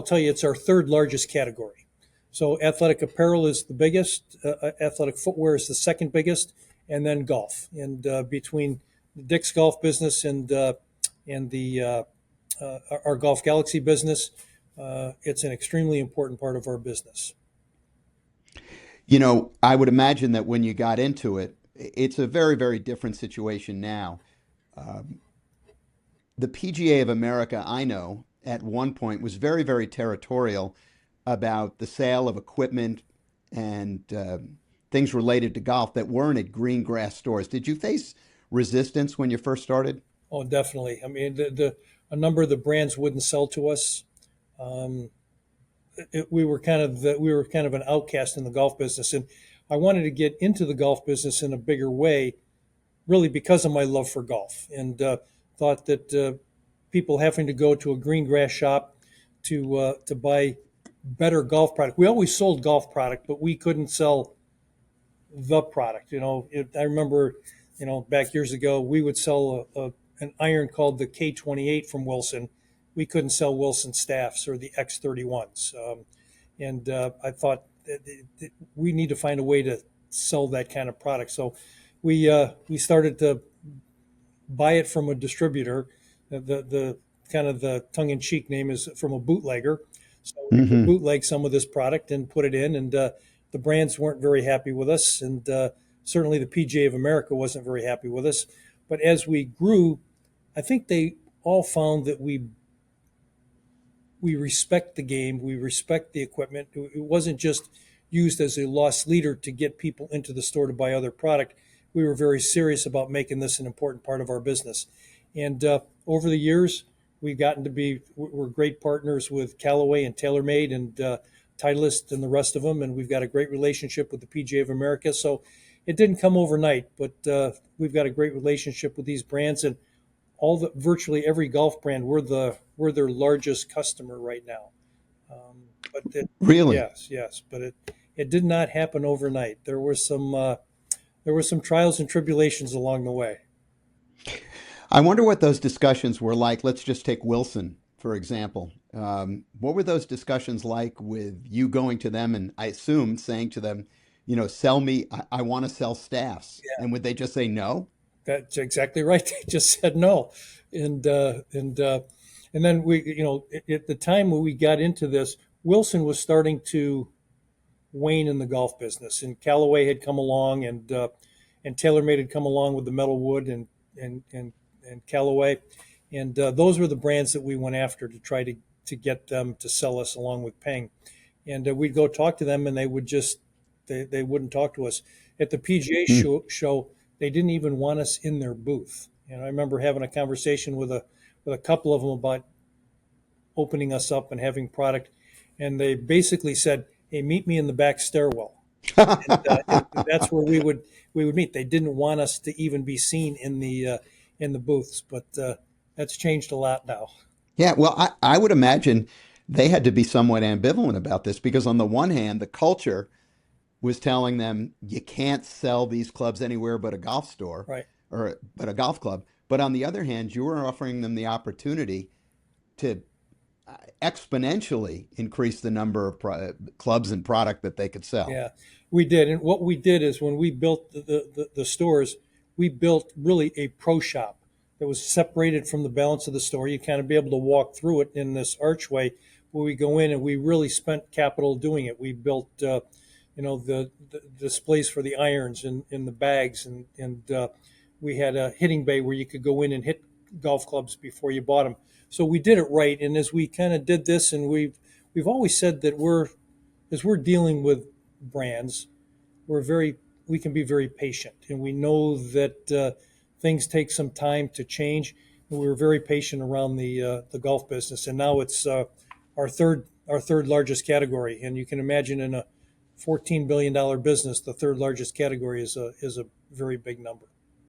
tell you it's our third largest category. So athletic apparel is the biggest, athletic footwear is the second biggest, and then golf. And between the Dick's Golf business and the our Golf Galaxy business, it's an extremely important part of our business. I would imagine that when you got into it, it's a very, very different situation now. The PGA of America, I know, at one point was very, very territorial about the sale of equipment and things related to golf that weren't at green grass stores. Did you face resistance when you first started? Oh, definitely. I mean, a number of the brands wouldn't sell to us. Um, we were we were kind of an outcast in the golf business, and I wanted to get into the golf business in a bigger way, really because of my love for golf, and thought that people having to go to a green grass shop to buy better golf product. We always sold golf product, but we couldn't sell the product. I remember, back years ago, we would sell an iron called the K28 from Wilson. We couldn't sell Wilson staffs or the X31s. And I thought that we need to find a way to sell that kind of product. So we started to buy it from a distributor. The kind of the tongue in cheek name is from a bootlegger. So we would Hmm. bootleg some of this product and put it in, and the brands weren't very happy with us, and certainly the PGA of America wasn't very happy with us. But as we grew, I think they all found that we respect the game, we respect the equipment. It wasn't just used as a loss leader to get people into the store to buy other product. We were very serious about making this an important part of our business. And over the years, we've gotten to be we're great partners with Callaway and TaylorMade and Titleist and the rest of them, and we've got a great relationship with the PGA of America. So it didn't come overnight, but we've got a great relationship with these brands, and virtually every golf brand we're their largest customer right now. But Really? yes, yes, but it did not happen overnight. There were some trials and tribulations along the way. I wonder what those discussions were like. Let's just take Wilson, for example. What were those discussions like with you going to them and I assume saying to them, sell me, I want to sell staffs. And would they just say no? That's exactly right. They just said no, and and then at the time when we got into this, Wilson was starting to wane in the golf business, and Callaway had come along, and TaylorMade had come along with the metal wood and and and Callaway, and those were the brands that we went after to try to get them to sell us along with Ping, and we'd go talk to them, and they wouldn't talk to us at the PGA Hmm. show. They didn't even want us in their booth. And I remember having a conversation with a couple of them about opening us up and having product, and they basically said, "Hey, meet me in the back stairwell." And that's where we would meet. They didn't want us to even be seen in the booths, but that's changed a lot now. Yeah, well, I would imagine they had to be somewhat ambivalent about this because, on the one hand, the culture was telling them you can't sell these clubs anywhere but a golf store Right. or but a golf club. But on the other hand, you were offering them the opportunity to exponentially increase the number of clubs and product that they could sell. Yeah, we did. And what we did is when we built the stores, we built really a pro shop that was separated from the balance of the store. You kind of be able to walk through it in this archway where we go in, and we really spent capital doing it. We built, the displays for the irons and the bags, and we had a hitting bay where you could go in and hit golf clubs before you bought them. So we did it right. And as we kind of did this, and we've always said that as we're dealing with brands, we can be very patient, and we know that things take some time to change. And we were very patient around the golf business, and now it's our third largest category. And you can imagine in a $14 billion business, the third largest category is a very big number.